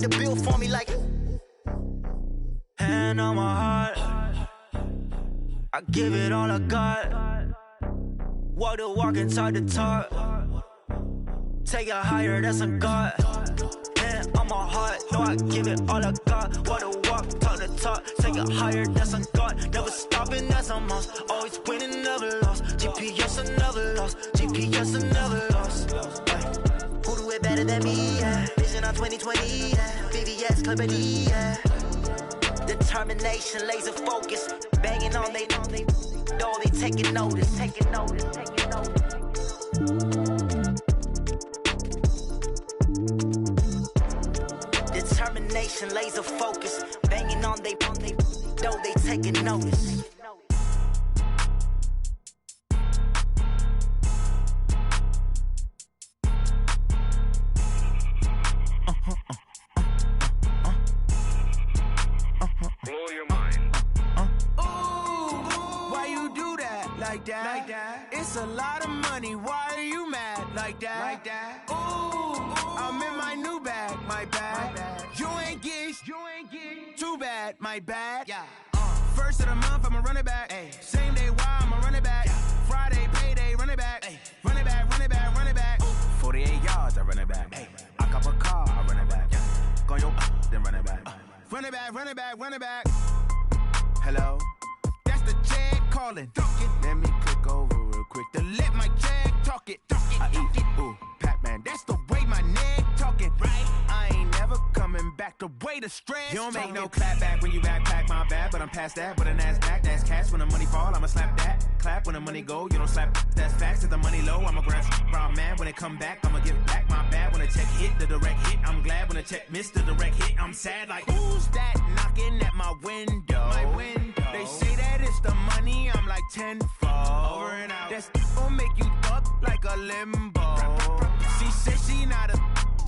the bill for me like. Hand on my heart, I give it all I got. Walk the walk inside the talk. Take it higher, that's a God. Hand on my heart, no, I give it all I got. Walk the walk, talk the talk. Take it higher, that's a God. Never stopping, that's a must. Always winning, never lost. GPS, I never lost. GPS, I never lost. Who do it better than me? Yeah. Vision on 2020. Yeah. VVS, Clarity. Yeah. Determination, laser focus. Banging on they know they taking notice. Taking notice. Taking notice. Determination, laser focus, banging on they know they taking notice. Blow your mind. Ooh, why you do that like that? It's a lot of money. Why are you mad like that? Ooh, I'm in my new bag, my bad. You ain't get too bad, my bad. Yeah. First of the month, I'ma run it back. Ay. Same day, why I'ma run it back. Yeah. Friday, payday, run it back. Ay. Run it back, run it back, run it back. 48 yards, I run it back. Ay. I cop a car, I run it back. Yeah. Go your then run it back. Run it back, run it back, run it back. Hello? That's the jag calling. Let me click over real quick to let my jag talk it. I eat it, ooh, Pac-Man. That's the way my neck talking. Right? I ain't never coming back the way the stress. You don't make no clap back when you backpack, my bad. But I'm past that with a NASDAQ. That's cash when the money fall, I'ma slap that. Clap when the money go, you don't slap. That's facts. If the money low, I'ma grab brown man. When it come back, I'ma give back my bad. When the check hit, the direct hit, I'm glad. When the check missed the direct hit, I'm sad. Like, who's that knocking at my window? My window. They say that it's the money, I'm like tenfold. Over and out. That's gon' make you up like a limbo. She said she not a,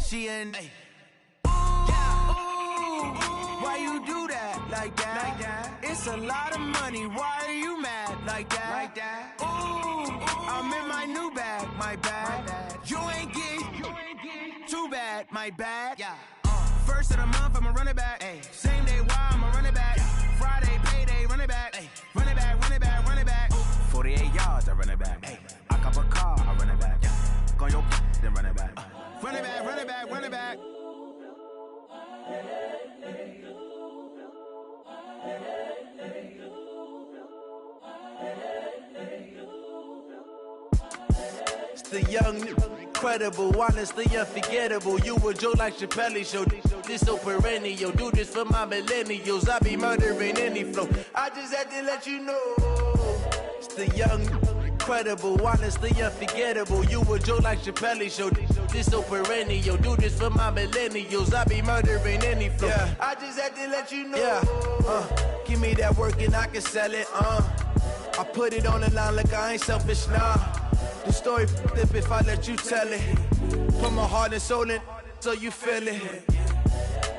she an. Ooh, yeah. Ooh, why you do that like that? It's a lot of money. Why are you mad like that? Ooh, I'm in my new bag, my bad. You ain't get too bad, my bad. Yeah. First of the month, I'ma run it back. Ay. Same day, why I'ma run it back. Yeah. Friday, payday, run it back. Ay. Run it back, run it back, run it back. 48 yards, I run it back. Ay. I cop a car, I run it back. Yeah. Go your then run it back. Run it back, run it back, run it back. It's the young, incredible, honestly unforgettable. You a Joe like Chappelle show. This so perennial. Do this for my millennials. I be murdering any flow. I just had to let you know. It's the young, incredible, honestly unforgettable. You a Joe like Chappelle show. This so perennial. Do this for my millennials. I be murdering any flow. Yeah. I just had to let you know. Yeah. Give me that work and I can sell it. I put it on the line like I ain't selfish, nah. The story flip if I let you tell it. Put my heart and soul in so you feel it.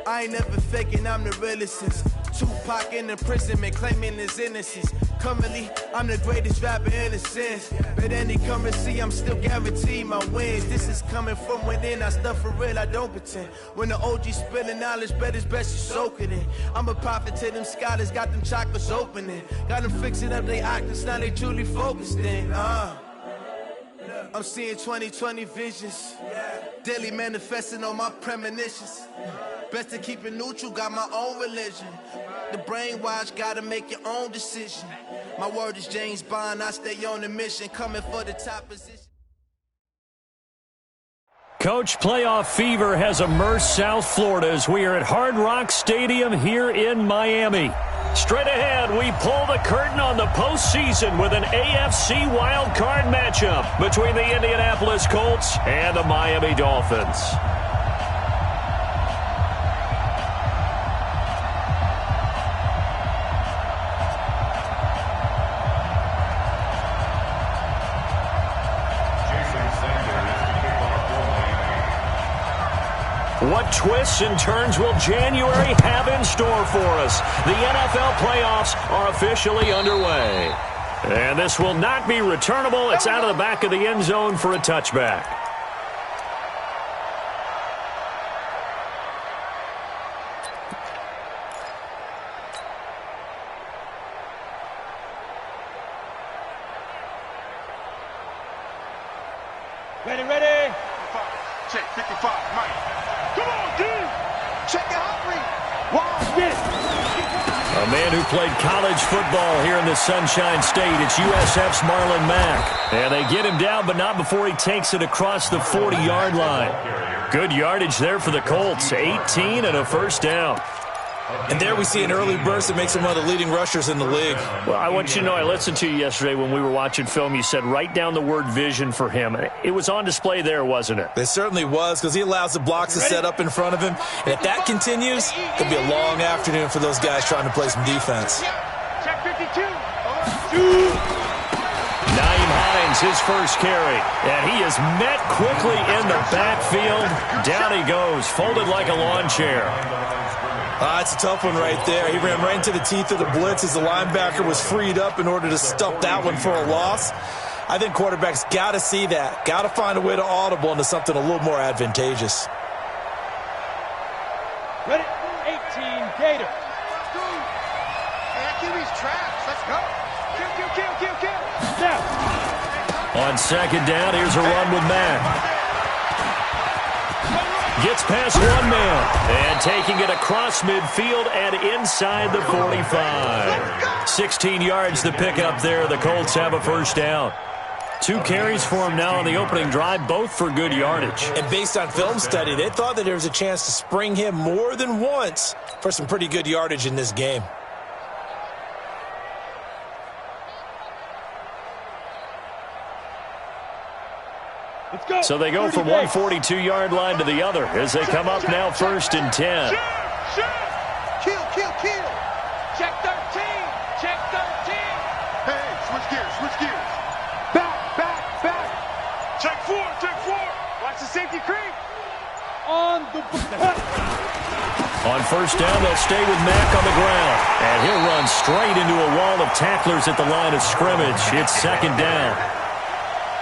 I ain't never faking, I'm the realest since Tupac in imprisonment, claiming his innocence. Currently, I'm the greatest rapper in a sense. But any currency, I'm still guaranteed my wins. This is coming from within, I stuff for real, I don't pretend. When the OG spilling knowledge, bet it's best you soak it in. I'm a prophet to them scholars, got them chakras opening. Got them fixing up they octaves, now they truly focused in. I'm seeing 2020 visions. Daily manifesting on my premonitions. Best to keep it neutral, got my own religion. The brainwash, gotta make your own decision. My word is James Bond, I stay on the mission. Coming for the top position. Coach, playoff fever has immersed South Florida as we are at Hard Rock Stadium here in Miami. Straight ahead, we pull the curtain on the postseason with an AFC wildcard matchup between the Indianapolis Colts and the Miami Dolphins. What twists and turns will January have in store for us? The NFL playoffs are officially underway. And this will not be returnable. It's out of the back of the end zone for a touchback. Ready. Check 55, Mike. Come on, dude. Check it hungry. Wow, get it. A man who played college football here in the Sunshine State. It's USF's Marlon Mack. And they get him down, but not before he takes it across the 40-yard line. Good yardage there for the Colts. 18 and a first down. And there we see an early burst that makes him one of the leading rushers in the league. Well, I want you to know, I listened to you yesterday when we were watching film. You said write down the word vision for him. It was on display there, wasn't it? It certainly was, because he allows the blocks to set up in front of him. And if that continues, it'll be a long afternoon for those guys trying to play some defense. Check 52. Naeem Hines, his first carry. And he is met quickly in the backfield. Down he goes, folded like a lawn chair. It's a tough one right there. He ran right into the teeth of the blitz as the linebacker was freed up in order to stuff that one for a loss. I think quarterbacks got to see that. Got to find a way to audible into something a little more advantageous. Ready. 18, Gator. QB's traps. Let's go. Kill. Snap. On second down, here's a run with Mack. Gets past one man and taking it across midfield and inside the 45. 16 yards to pick up there. The Colts have a first down. 2 carries for him now on the opening drive, both for good yardage. And based on film study, they thought that there was a chance to spring him more than once for some pretty good yardage in this game. Let's go. So they go from one 42-yard line to the other as they come up now first and 10. Kill. Check 13. Check 13. Hey, switch gears. Back. Check 4. Watch the safety creep. On the... On first down, they'll stay with Mack on the ground. And he'll run straight into a wall of tacklers at the line of scrimmage. It's second down.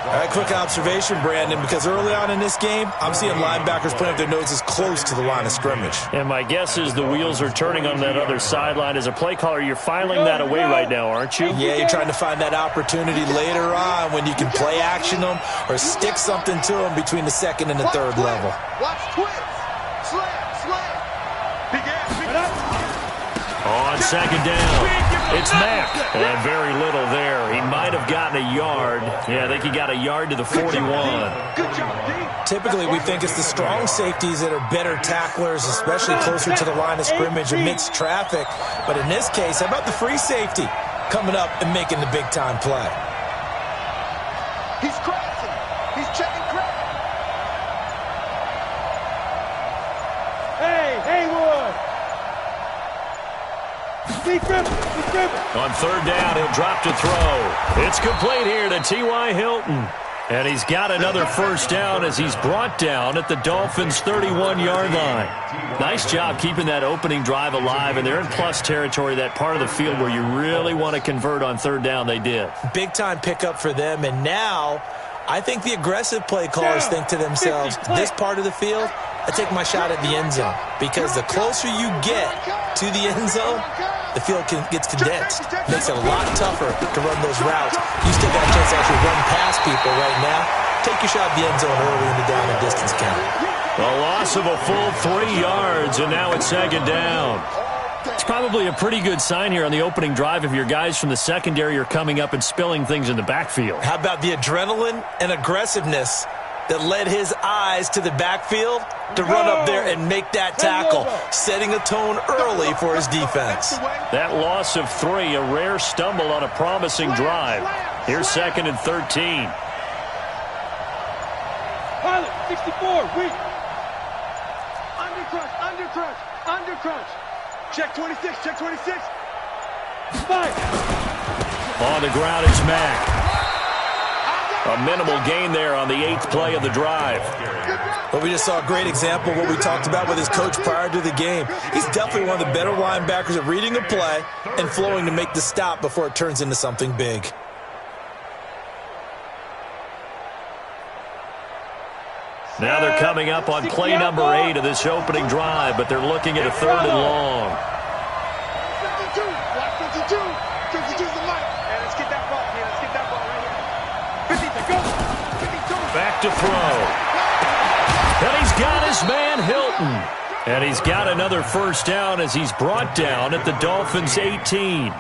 All right, quick observation, Brandon, because early on in this game, I'm seeing linebackers putting their noses close to the line of scrimmage. And my guess is the wheels are turning on that other sideline. As a play caller, you're filing that away right now, aren't you? Yeah, you're trying to find that opportunity later on when you can play action them or stick something to them between the second and the third level. Watch twist. Slam. Big ass. On second down, it's Mack. And very little there. He might have gotten a yard. Yeah, I think he got a yard to the 41. Good job, D. Typically, we think it's the strong safeties that are better tacklers, especially closer to the line of scrimmage amidst traffic. But in this case, how about the free safety coming up and making the big-time play? He's crossing. He's checking crack. Hey, Haywood. Be driven. On third down, he'll drop to throw. It's complete here to T.Y. Hilton. And he's got another first down as he's brought down at the Dolphins' 31-yard line. Nice job keeping that opening drive alive, and they're in plus territory, that part of the field where you really want to convert on third down. They did. Big-time pickup for them, and now I think the aggressive play callers think to themselves, this part of the field, I take my shot at the end zone, because the closer you get to the end zone, the field gets condensed. Makes it a lot tougher to run those routes. You still got a chance to actually run past people right now. Take your shot at the end zone early in the down and distance count. A loss of a full 3 yards, and now it's second down. It's probably a pretty good sign here on the opening drive if your guys from the secondary are coming up and spilling things in the backfield. How about the adrenaline and aggressiveness that led his eyes to the backfield to run up there and make that tackle, setting a tone early for his defense. That loss of 3, a rare stumble on a promising drive. Here's second and 13. Pilot, 64, weak. Under crunch. Check 26. 5. On the ground is Mack. A minimal gain there on the 8th play of the drive. But we just saw a great example of what we talked about with his coach prior to the game. He's definitely one of the better linebackers at reading a play and flowing to make the stop before it turns into something big. Now they're coming up on play number 8 of this opening drive, but they're looking at a 3rd and long. 52. Watch 52. 52's the light. Let's get that ball. Let's get that ball right here. 50 to go. 52. Back back to throw. And he's got his man Hilton. And he's got another first down as he's brought down at the Dolphins' 18.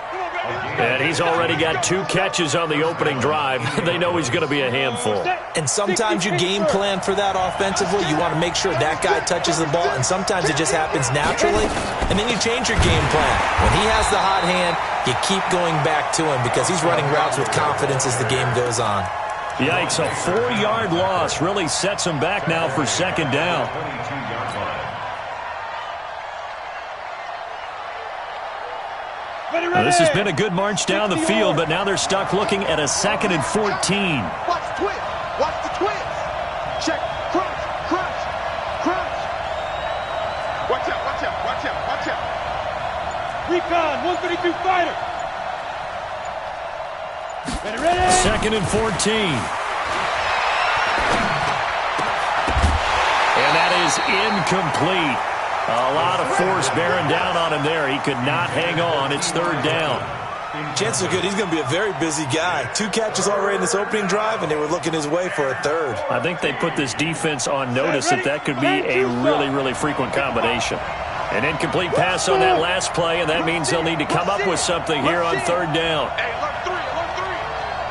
And he's already got 2 catches on the opening drive. They know he's going to be a handful. And sometimes you game plan for that offensively. You want to make sure that guy touches the ball, and sometimes it just happens naturally. And then you change your game plan. When he has the hot hand, you keep going back to him because he's running routes with confidence as the game goes on. Yikes, a 4-yard loss really sets him back now for second down. Now, this has been a good march down the field, but now they're stuck looking at a 2nd and 14. Watch the twist. Watch the twist. Check. Crunch. Crunch. Crunch. Watch out. Watch out. Watch out. Watch out. Recon, 132 fighter. Ready. 2nd and 14. And that is incomplete. A lot of force bearing down on him there. He could not hang on. It's 3rd down. Chances are good he's going to be a very busy guy. 2 catches already in this opening drive, and they were looking his way for a 3rd. I think they put this defense on notice that could be a really, really frequent combination. An incomplete pass on that last play, and that means they'll need to come up with something here on 3rd down. Hey, look 3.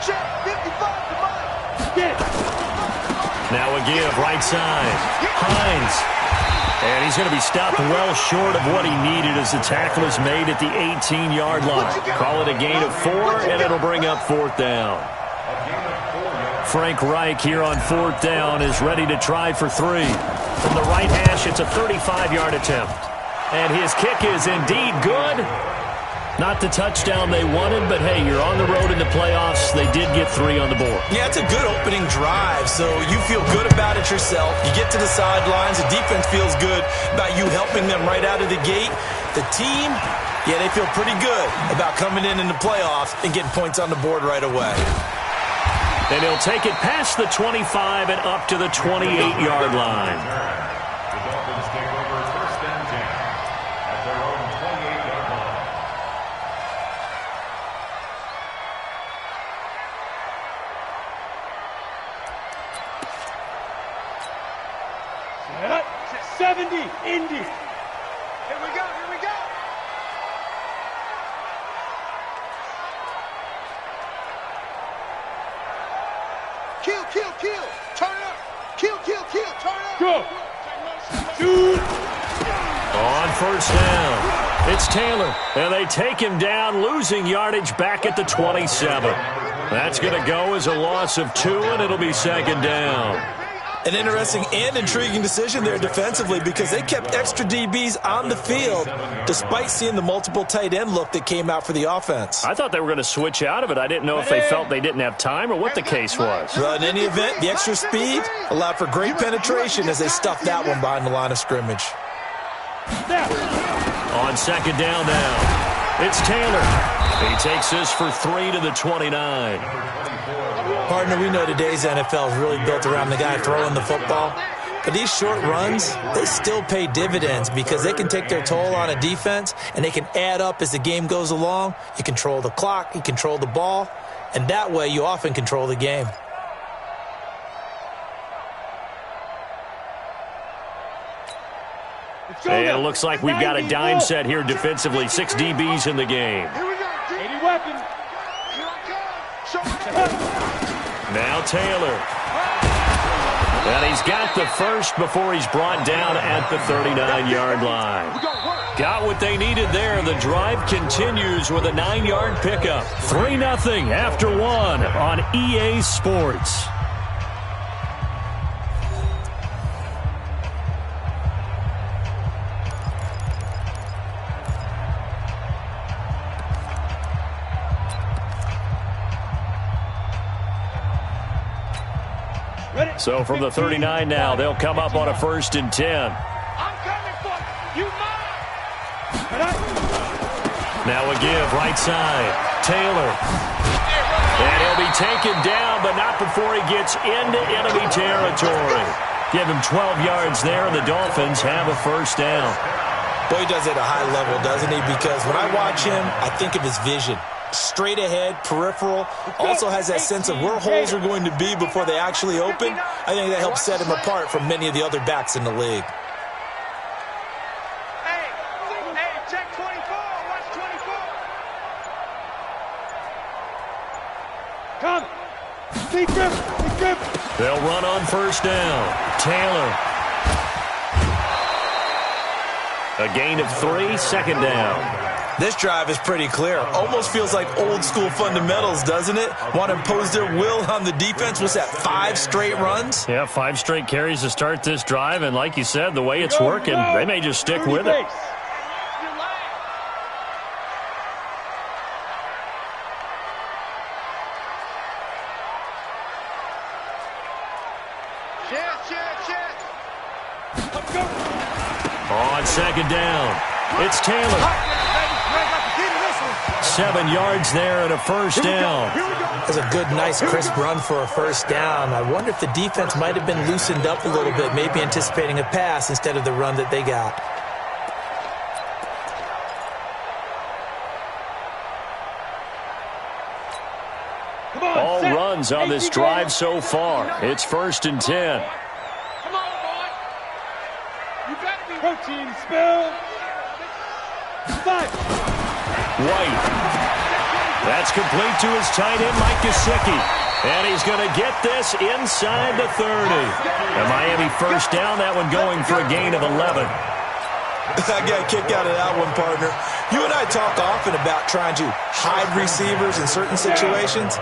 Check. 55 to mine. Get it. Now a give, right side. Hines. And he's going to be stopped well short of what he needed as the tackle is made at the 18-yard line. Call it a gain of 4, and it'll bring up 4th down. Frank Reich here on 4th down is ready to try for 3. From the right hash, it's a 35-yard attempt. And his kick is indeed good. Not the touchdown they wanted, but hey, you're on the road in the playoffs. They did get 3 on the board. Yeah, it's a good opening drive, so you feel good about it yourself. You get to the sidelines. The defense feels good about you helping them right out of the gate. The team, yeah, they feel pretty good about coming in the playoffs and getting points on the board right away. And he'll take it past the 25 and up to the 28-yard line. The Dolphins take over 1st and 10 at their own 28-yard line. Set. 70, Indy. Here we go. Kill. Turn up. Kill. Turn up. Go. Shoot. On 1st down, it's Taylor, and they take him down, losing yardage back at the 27. That's going to go as a loss of 2, and it'll be 2nd down. An interesting and intriguing decision there defensively because they kept extra DBs on the field despite seeing the multiple tight end look that came out for the offense. I thought they were going to switch out of it. I didn't know if they felt they didn't have time or what the case was. Well, in any event, the extra speed allowed for great penetration as they stuffed that one behind the line of scrimmage. On 2nd down now, it's Taylor. He takes this for 3 to the 29. Partner, we know today's NFL is really built around the guy throwing the football. But these short runs, they still pay dividends because they can take their toll on a defense and they can add up as the game goes along. You control the clock, you control the ball, and that way you often control the game. And it looks like we've got a dime set here defensively. 6 DBs in the game. Here we go. 80 weapons. Here I come. Now Taylor. And he's got the first before he's brought down at the 39-yard line. Got what they needed there. The drive continues with a 9-yard pickup. 3-0 after 1 on EA Sports. So from the 39 now, they'll come up on a 1st and 10. I'm coming for you. You mine. Now a give, right side. Taylor. And he'll be taken down, but not before he gets into enemy territory. Give him 12 yards there, and the Dolphins have a 1st down. Boy, he does it at a high level, doesn't he? Because when I watch him, I think of his vision. straight ahead, peripheral, also has that sense of where holes are going to be before they actually open. I think that helps set him apart from many of the other backs in the league. Hey, check 24. Watch 24. Come. Be grip. They'll run on first down. Taylor. A gain of 3, second down. This drive is pretty clear. Almost feels like old school fundamentals, doesn't it? Want to impose their will on the defense. What's that, 5 straight runs? Yeah, 5 straight carries to start this drive. And like you said, the way it's working, they may just stick with it. On second down, it's Taylor. 7 yards there and a first down. That's a good, nice, crisp run for a first down. I wonder if the defense might have been loosened up a little bit, maybe anticipating a pass instead of the run that they got. All runs on this drive so far. It's 1st and 10. Come on, boy. You better be protein spill. 5. White. That's complete to his tight end, Mike Gesicki. And he's going to get this inside the 30. And Miami first down, that one going for a gain of 11. I got a kick out of that one, partner. You and I talk often about trying to hide receivers in certain situations,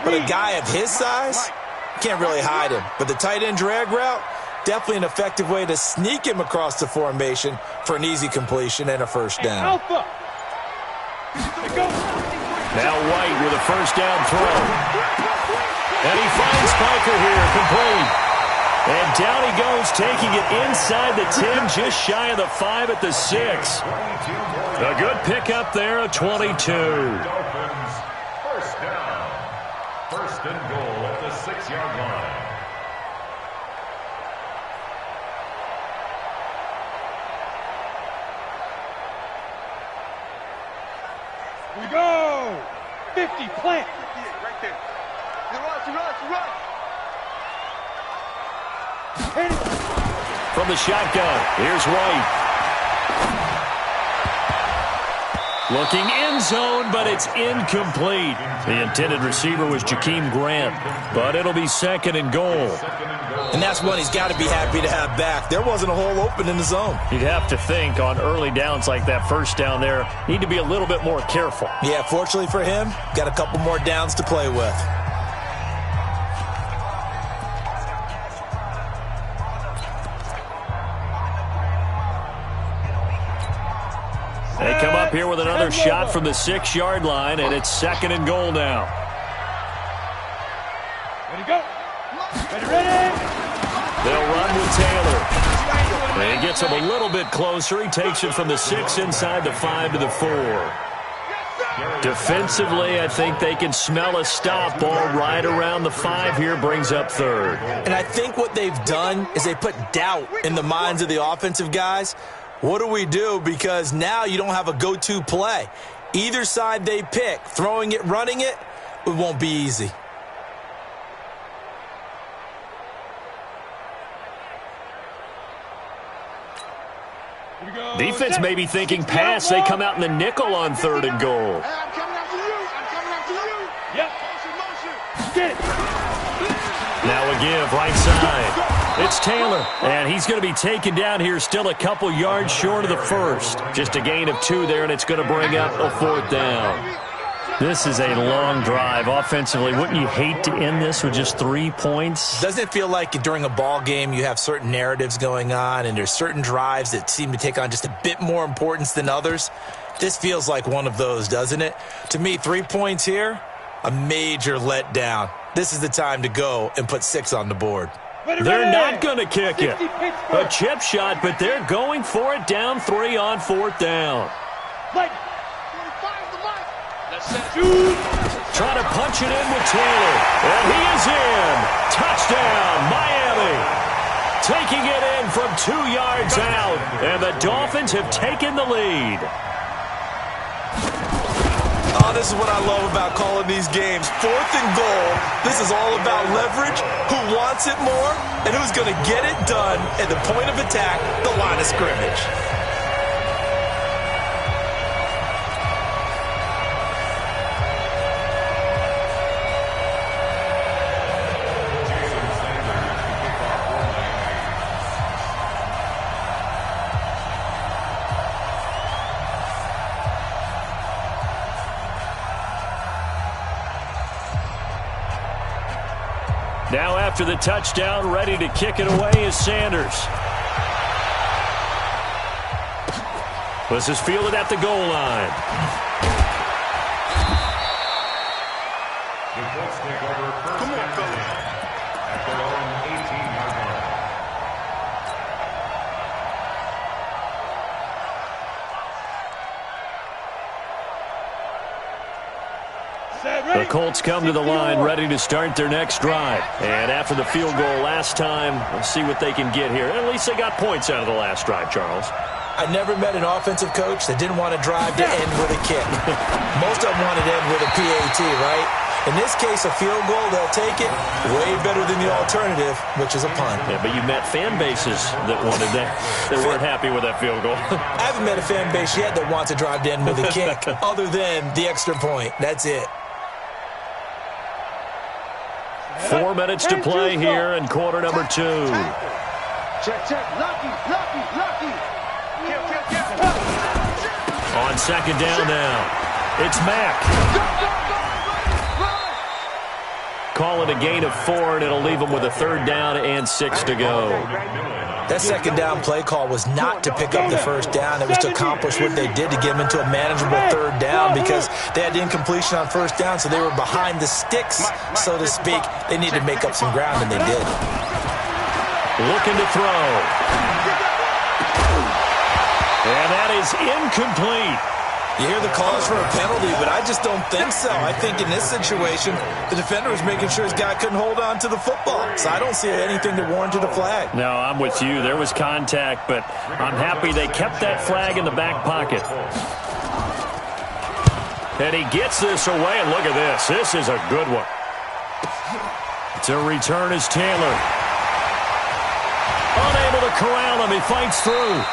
but a guy of his size, can't really hide him. But the tight end drag route, definitely an effective way to sneak him across the formation for an easy completion and a first down. Now White with a first down throw. And he finds Spiker here, complete. And down he goes, taking it inside the 10, just shy of the 5 at the 6. A good pickup there, a 22. Dolphins, first down. 1st and goal at the 6-yard line. We go. 50, plant. Right there. You run. From the shotgun, here's White. Looking end zone, but it's incomplete. The intended receiver was Jakeem Grant, but it'll be 2nd and goal. And that's one he's got to be happy to have back. There wasn't a hole open in the zone. You'd have to think on early downs like that first down there, need to be a little bit more careful. Yeah, fortunately for him, got a couple more downs to play with. They come up here with another shot from the 6-yard line, and it's 2nd and goal now. Ready, go. Ready. They'll run with Taylor. And he gets him a little bit closer. He takes it from the 6 inside the 5 to the 4. Defensively, I think they can smell a stop ball right around the 5 here, brings up 3rd. And I think what they've done is they put doubt in the minds of the offensive guys. What do we do? Because now you don't have a go-to play. Either side they pick, throwing it, running it, it won't be easy. Defense may be thinking pass. They come out in the nickel on 3rd and goal. Hey, I'm coming after you. Yep. Motion. Get it. Now a give, right side. It's Taylor, and he's going to be taken down here, still a couple yards short of the 1st. Just a gain of 2 there, and it's going to bring up a 4th down. This is a long drive offensively. Wouldn't you hate to end this with just 3 points? Doesn't it feel like during a ball game you have certain narratives going on and there's certain drives that seem to take on just a bit more importance than others? This feels like one of those, doesn't it? To me, 3 points here, a major letdown. This is the time to go and put 6 on the board. They're not going to kick it. A chip shot, but they're going for it down 3 on 4th down. Trying to punch it in with Taylor. And he is in. Touchdown, Miami. Taking it in from 2 yards out. And the Dolphins have taken the lead. Oh, this is what I love about calling these games. 4th and goal. This is all about leverage, who wants it more, and who's going to get it done at the point of attack, the line of scrimmage. Now after the touchdown, ready to kick it away is Sanders. This is fielded at the goal line. The Colts take over first and 10 at their own 18-yard line. The Colts come to the line ready to start their next drive. And after the field goal last time, we'll see what they can get here. At least they got points out of the last drive, Charles. I never met an offensive coach that didn't want to drive to end with a kick. Most of them wanted to end with a PAT, right? In this case, a field goal, they'll take it. Way better than the alternative, which is a punt. Yeah, but you met fan bases that wanted that, that weren't happy with that field goal. I haven't met a fan base yet that wants to drive to end with a kick, other than the extra point. That's it. 4 minutes to play here in quarter number 2. Check, check. Lucky, lucky, lucky. On second down now, it's Mack. Call it a gain of 4, and it'll leave them with a 3rd down and 6 to go. That second down play call was not to pick up the first down. It was to accomplish what they did to get them into a manageable 3rd down because they had the incompletion on first down, so they were behind the sticks, so to speak. They needed to make up some ground, and they did. Looking to throw. And that is incomplete. You hear the calls for a penalty, but I just don't think so. I think in this situation, the defender was making sure his guy couldn't hold on to the football. So I don't see anything that warranted a flag. No, I'm with you. There was contact, but I'm happy they kept that flag in the back pocket. And he gets this away, and look at this. This is a good one. To return is Taylor. Unable to corral him. He fights through.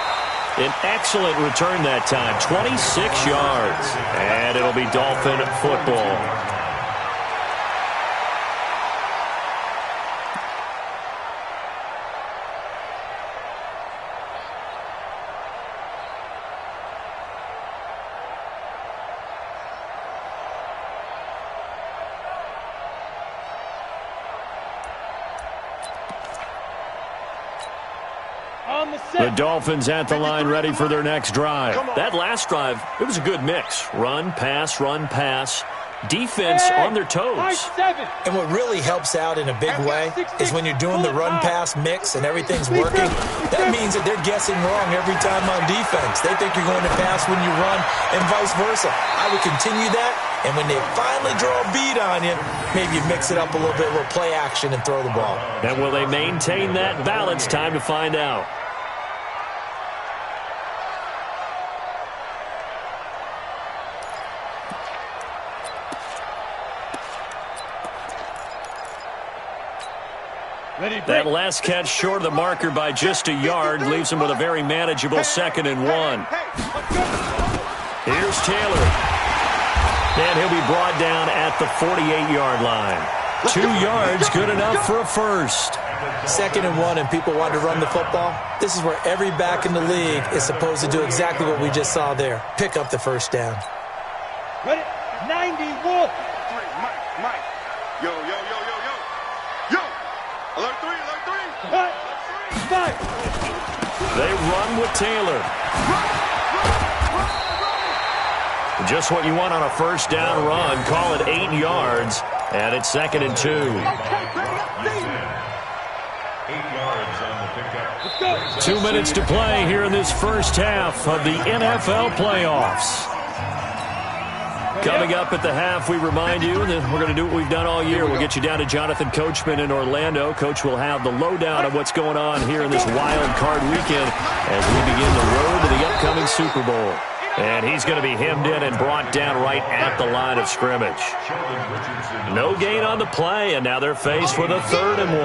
An excellent return that time, 26 yards. And it'll be Dolphin football. The Dolphins at the line ready for their next drive. That last drive, it was a good mix. Run, pass, defense on their toes. And what really helps out in a big way is when you're doing the run-pass mix and everything's working, that means that they're guessing wrong every time on defense. They think you're going to pass when you run and vice versa. I would continue that, and when they finally draw a beat on you, maybe you mix it up a little bit, a little play action, and throw the ball. And will they maintain that balance? Time to find out. That last catch short of the marker by just a yard leaves him with a very manageable 2nd and 1. Here's Taylor. And he'll be brought down at the 48-yard line. 2 yards, good enough for a first. 2nd and 1, and people want to run the football. This is where every back in the league is supposed to do exactly what we just saw there. Pick up the first down. Ready? 91. Mike. Yo. Alert 3. They run with Taylor. Just what you want on a first down run. Call it 8 yards, and it's 2nd and 2. 8 yards on the pickup. 2 minutes to play here in this first half of the NFL playoffs. Coming up at the half, we remind you that we're going to do what we've done all year. We'll get you down to Jonathan Coachman in Orlando. Coach will have the lowdown of what's going on here in this wild card weekend as we begin the road to the upcoming Super Bowl. And he's going to be hemmed in and brought down right at the line of scrimmage. No gain on the play, and now they're faced with a 3rd and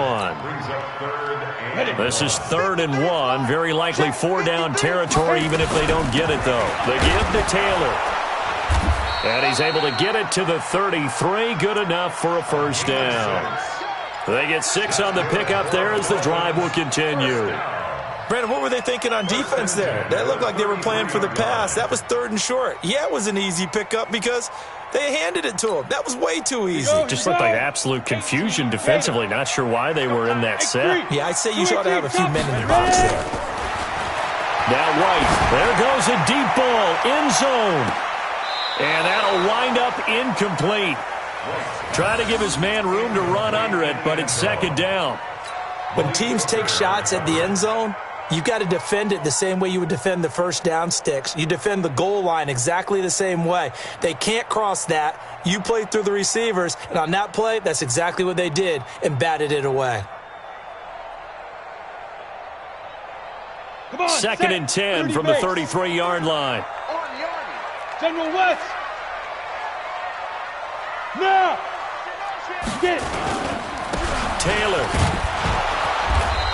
1. This is 3rd and 1. Very likely 4-down territory, even if they don't get it, though. The give to Taylor. And he's able to get it to the 33. Good enough for a 1st down. They get 6 on the pickup there as the drive will continue. Brandon, what were they thinking on defense there? That looked like they were playing for the pass. That was 3rd and short. Yeah, it was an easy pickup because they handed it to him. That was way too easy. Just looked like absolute confusion defensively. Not sure why they were in that set. Yeah, I'd say you ought to have a few men in the box there. Now White. There goes a deep ball. End zone. And that'll wind up incomplete. Try to give his man room to run under it, but it's 2nd down. When teams take shots at the end zone, you've got to defend it the same way you would defend the 1st down sticks. You defend the goal line exactly the same way. They can't cross that. You play through the receivers, and on that play, that's exactly what they did and batted it away. 2nd and 10 from the 33-yard line. General West. Now. Get. Taylor.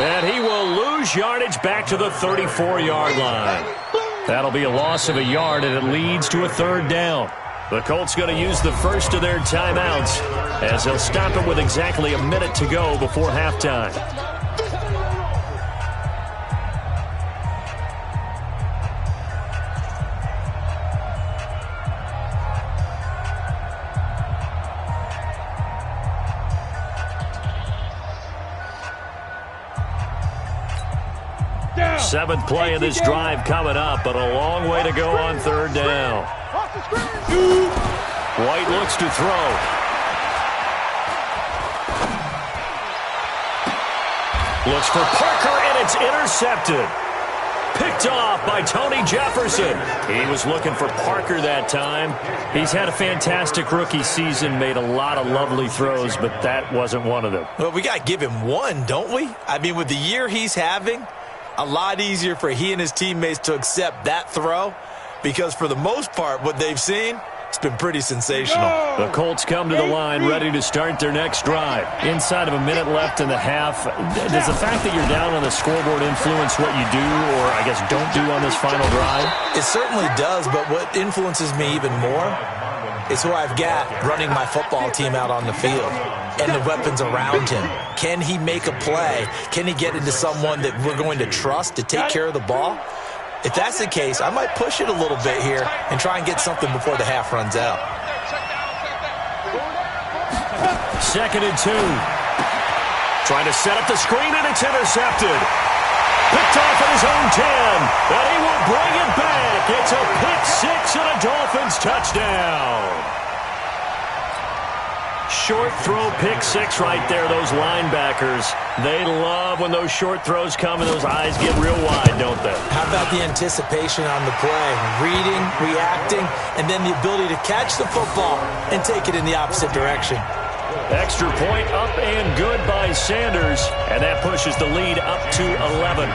And he will lose yardage back to the 34-yard line. That'll be a loss of a yard, and it leads to a 3rd down. The Colts going to use the first of their timeouts as they'll stop it with exactly a minute to go before halftime. Seventh play of this drive coming up, but a long way to go on 3rd down. White looks to throw. Looks for Parker, and it's intercepted. Picked off by Tony Jefferson. He was looking for Parker that time. He's had a fantastic rookie season, made a lot of lovely throws, but that wasn't one of them. Well, we got to give him one, don't we? I mean, with the year he's having, a lot easier for he and his teammates to accept that throw because for the most part, what they've seen, it's been pretty sensational. The Colts come to the line ready to start their next drive. Inside of a minute left in the half, does the fact that you're down on the scoreboard influence what you do or, I guess, don't do on this final drive? It certainly does, but what influences me even more is who I've got running my football team out on the field and the weapons around him. Can he make a play? Can he get into someone that we're going to trust to take care of the ball? If that's the case, I might push it a little bit here and try and get something before the half runs out. 2nd and 2. Trying to set up the screen, and it's intercepted. Picked off at his own 10, and he will bring it back. It's a pick 6 and a Dolphins touchdown. Short throw pick 6 right there, those linebackers. They love when those short throws come and those eyes get real wide, don't they? How about the anticipation on the play? Reading, reacting, and then the ability to catch the football and take it in the opposite direction. Extra point up and good by Sanders, and that pushes the lead up to 11.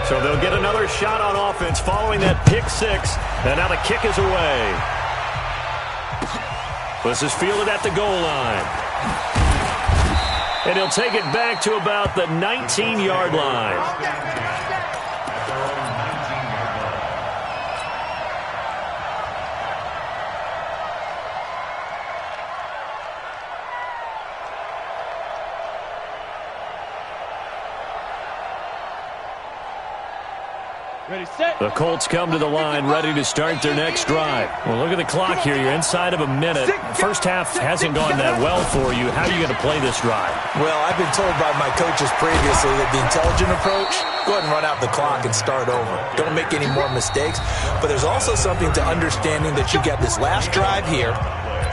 So they'll get another shot on offense following that pick 6, and now the kick is away. This is fielded at the goal line. And he'll take it back to about the 19-yard line. The Colts come to the line ready to start their next drive. Well, look at the clock here. You're inside of a minute. First half hasn't gone that well for you. How are you going to play this drive? Well, I've been told by my coaches previously that the intelligent approach, go ahead and run out the clock and start over. Don't make any more mistakes. But there's also something to understanding that you get this last drive here.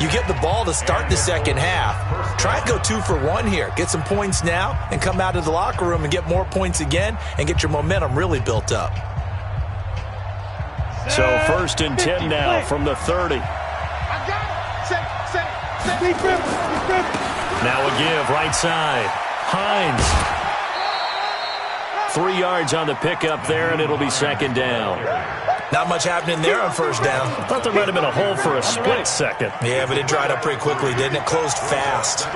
You get the ball to start the second half. Try and go 2 for 1 here. Get some points now and come out of the locker room and get more points again and get your momentum really built up. So 1st and 10 now from the 30. Now a give right side. Hines 3 yards on the pickup there, and it'll be second down. Not much happening there on first down. I thought there might have been a hole for a split second. Yeah, but it dried up pretty quickly, didn't it? Closed fast.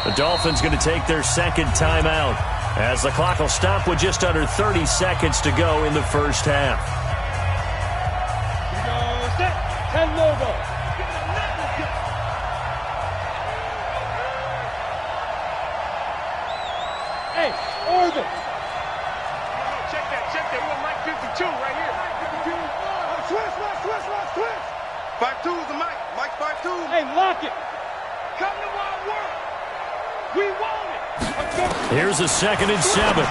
The Dolphins going to take their second timeout as the clock will stop with just under 30 seconds to go in the first half. 10 logo. Hey, Orbit. Check that. We want Mike 52 right here. Switch. 5-2 is the Mike. Mike's 5-2. Hey, lock it. Come to Wild World. We want it. Here's a 2nd and 7.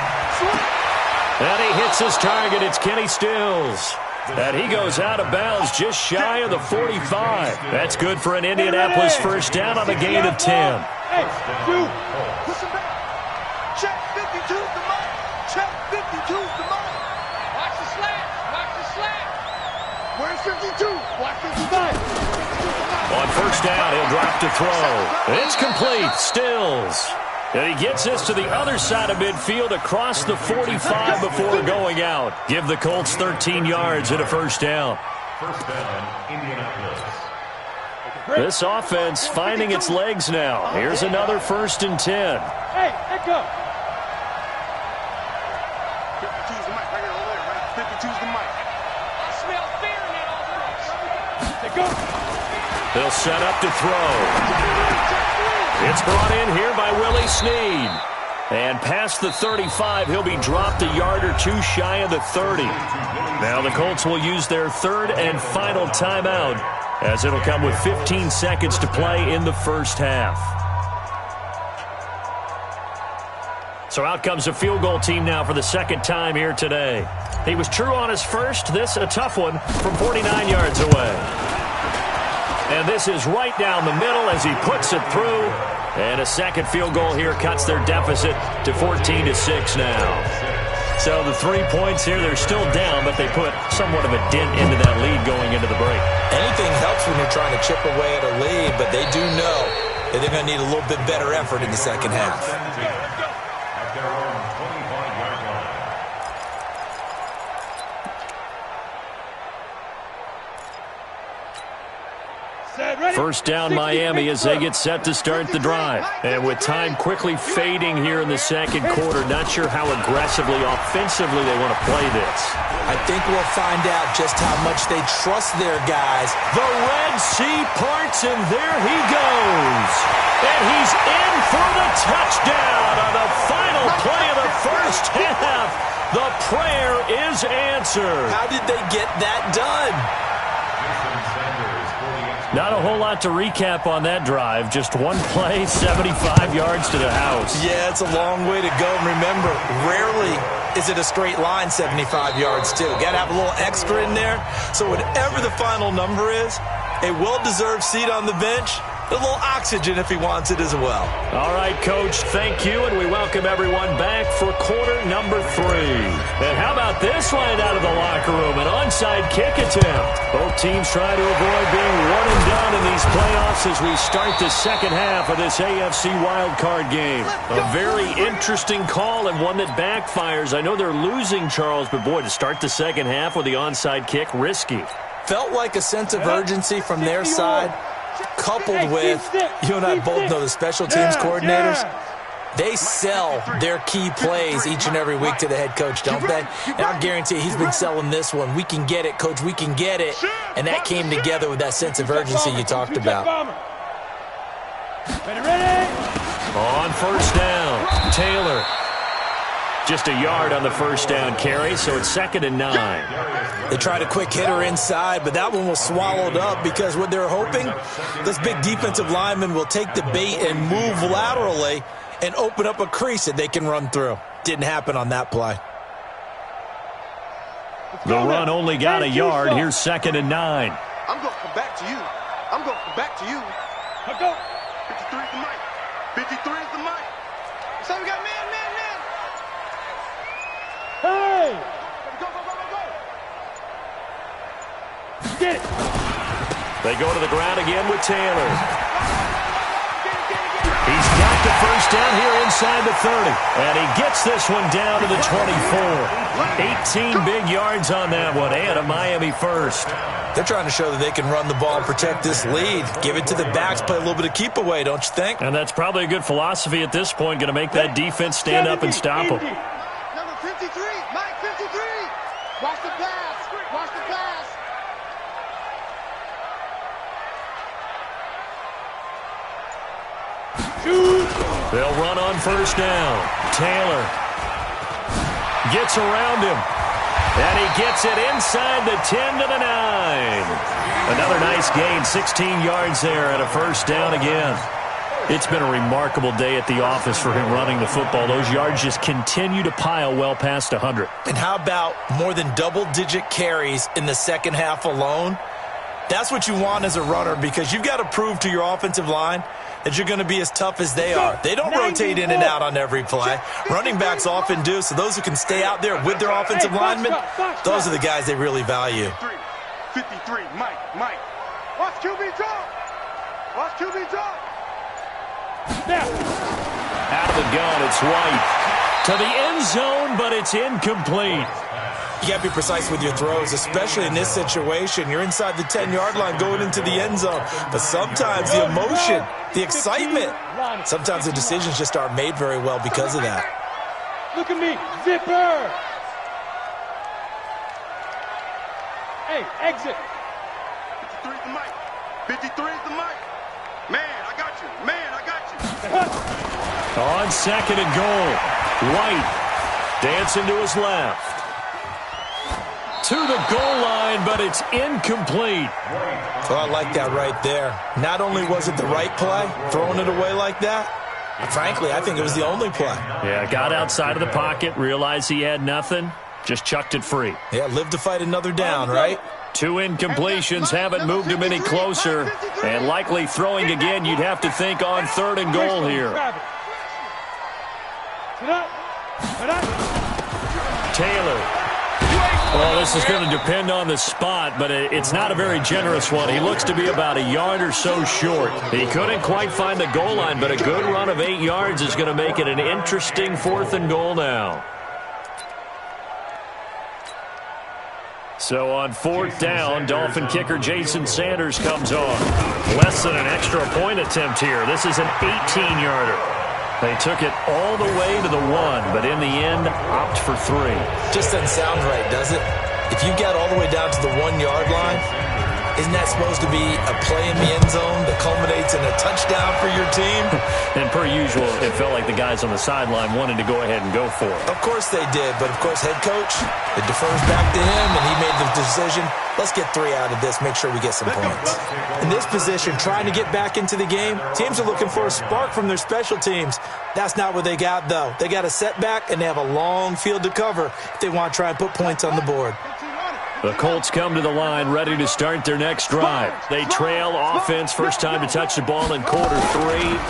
And he hits his target. It's Kenny Stills. And he goes out of bounds just shy of the 45. That's good for an Indianapolis first down on a gain of 10. Hey, dude. Listen back. Check 52's the Mike. Check 52's the Mike. Watch the slant. Where's 52? Watch 55. On first down, he'll drop to throw. It's complete. Stills. And he gets this to the other side of midfield across the 45 before going out. Give the Colts 13 yards and a first down. First down, Indianapolis. This offense finding its legs now. Here's another 1st and 10. Hey, let go. 52's the Mike right here over there, right? 52's the Mike. I smell fear in that offense. Let go. They'll set up to throw. It's brought in here by Willie Snead. And past the 35, he'll be dropped a yard or 2 shy of the 30. Now the Colts will use their 3rd and final timeout, as it'll come with 15 seconds to play in the first half. So out comes a field goal team now for the 2nd time here today. He was true on his first. This a tough one from 49 yards away. And this is right down the middle as he puts it through. And a 2nd field goal here cuts their deficit to 14-6 now. So the 3 points here, they're still down, but they put somewhat of a dent into that lead going into the break. Anything helps when you're trying to chip away at a lead, but they do know that they're going to need a little bit better effort in the second half. At their own 25-yard line. First down Miami as they get set to start the drive. And with time quickly fading here in the 2nd quarter, not sure how aggressively, offensively they want to play this. I think we'll find out just how much they trust their guys. The Red Sea parts, and there he goes. And he's in for the touchdown on the final play of the first half. The prayer is answered. How did they get that done? Not a whole lot to recap on that drive. Just one play, 75 yards to the house. Yeah, it's a long way to go. And remember, rarely is it a straight line 75 yards, too. Got to have a little extra in there. So whatever the final number is, a well-deserved seat on the bench, a little oxygen if he wants it as well. All right, Coach, thank you, and we welcome everyone back for quarter number 3. And how about this right out of the locker room, an onside kick attempt. Both teams trying to avoid being one and done in these playoffs as we start the second half of this AFC wildcard game. A very interesting call and one that backfires. I know they're losing, Charles, but boy, to start the second half with the onside kick, risky. Felt like a sense of urgency from their side, coupled with, you and I both know the special teams coordinators, they sell their key plays each and every week to the head coach, don't they? And I guarantee he's been selling this one. We can get it, Coach, we can get it. And that came together with that sense of urgency you talked about. Ready? On first down, Taylor. Just a yard on the first down carry, so it's 2nd and 9. They tried a quick hitter inside, but that one was swallowed up because what they're hoping, this big defensive lineman will take the bait and move laterally and open up a crease that they can run through. Didn't happen on that play. The run only got a yard. Here's 2nd and 9. I'm going to come back to you. I'm going to come back to you. Let go. 53 is the Mike. 53 is the Mike. So we got man. Hey! Go. Get it. They go to the ground again with Taylor. He's got a first down here inside the 30. And he gets this one down to the 24. 18 big yards on that one, and a Miami first. They're trying to show that they can run the ball and protect this lead. Give it to the backs, play a little bit of keep away, don't you think? And that's probably a good philosophy at this point, going to make that defense stand up and stop them. Number 53, Mike 53. Watch the pass. Watch the pass. They'll run on first down. Taylor gets around him. And he gets it inside the 10 to the 9. Another nice gain, 16 yards there and a first down again. It's been a remarkable day at the office for him running the football. Those yards just continue to pile well past 100. And how about more than double-digit carries in the second half alone? That's what you want as a runner, because you've got to prove to your offensive line that you're going to be as tough as they are. They don't rotate in and out on every play. Running backs often do, so those who can stay out there with their offensive linemen, those are the guys they really value. 53, Mike. Watch QB drop. Watch QB drop. Out of the gun, it's White. To the end zone, but it's incomplete. You got to be precise with your throws, especially in this situation. You're inside the 10-yard line going into the end zone. But sometimes the emotion, the excitement, sometimes the decisions just aren't made very well because of that. Look at me, zipper. Hey, exit. 53 is the mic. 53 is the mic. Man, I got you. On second and goal, White dancing to his left. To the goal line, but it's incomplete. Oh, I like that right there. Not only was it the right play, throwing it away like that, frankly, I think it was the only play. Yeah, got outside of the pocket, realized he had nothing, just chucked it free. Yeah, live to fight another down, right? 2 incompletions haven't moved him any closer, and likely throwing again, you'd have to think on third and goal here. Taylor. Well, this is going to depend on the spot, but it's not a very generous one. He looks to be about a yard or so short. He couldn't quite find the goal line, but a good run of 8 yards is going to make it an interesting 4th and goal now. So on 4th down, Dolphin kicker Jason Sanders comes on. Less than an extra point attempt here. This is an 18-yarder. They took it all the way to the 1, but in the end, opt for 3. Just doesn't sound right, does it? If you get all the way down to the 1-yard line, isn't that supposed to be a play in the end zone that culminates in a touchdown for your team? And per usual, it felt like the guys on the sideline wanted to go ahead and go for it. Of course they did, but of course head coach, it defers back to him, and he made the decision, let's get 3 out of this, make sure we get some points. In this position, trying to get back into the game, teams are looking for a spark from their special teams. That's not what they got, though. They got a setback, and they have a long field to cover if they want to try and put points on the board. The Colts come to the line ready to start their next drive. They trail offense, first time to touch the ball in quarter 3,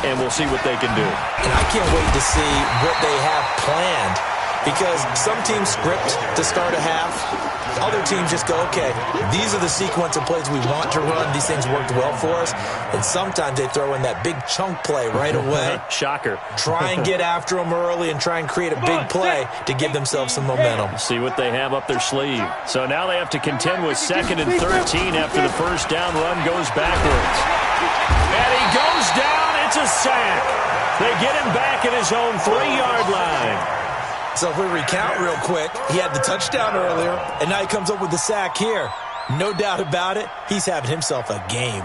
and we'll see what they can do. And I can't wait to see what they have planned, because some teams script to start a half. Other teams just go, okay, these are the sequence of plays we want to run. These things worked well for us. And sometimes they throw in that big chunk play right away. Shocker. Try and get after them early and try and create a big play to give themselves some momentum. See what they have up their sleeve. So now they have to contend with 2nd and 13 after the first down run goes backwards. And he goes down. It's a sack. They get him back at his own 3-yard line. So if we recount real quick, he had the touchdown earlier, and now he comes up with the sack here. No doubt about it, he's having himself a game.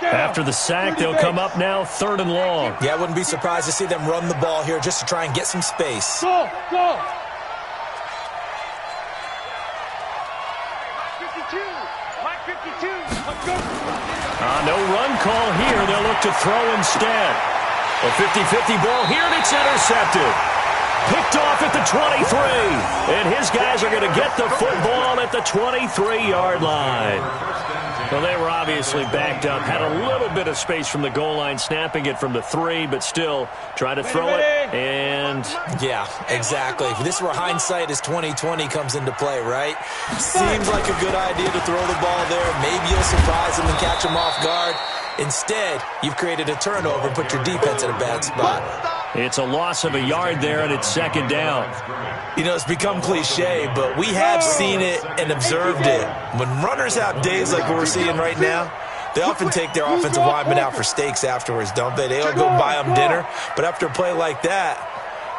After the sack, they'll come up now 3rd and long. Yeah, I wouldn't be surprised to see them run the ball here just to try and get some space. Go! 52! Mike 52! Let's go! No run call here. They'll look to throw instead. A 50-50 ball here, and it's intercepted. Picked off at the 23. And his guys are going to get the football at the 23-yard line. Well, they were obviously backed up, had a little bit of space from the goal line, snapping it from the 3, but still try to throw it, and... Yeah, exactly. This is where hindsight is 20/20 comes into play, right? Seems like a good idea to throw the ball there. Maybe you'll surprise them and catch them off guard. Instead, you've created a turnover and put your defense in a bad spot. It's a loss of a yard there, and it's second down. You know, it's become cliche, but we have seen it and observed it. When runners have days like we're seeing right now, they often take their offensive linemen out for steaks afterwards, don't they? They'll go buy them dinner, but after a play like that,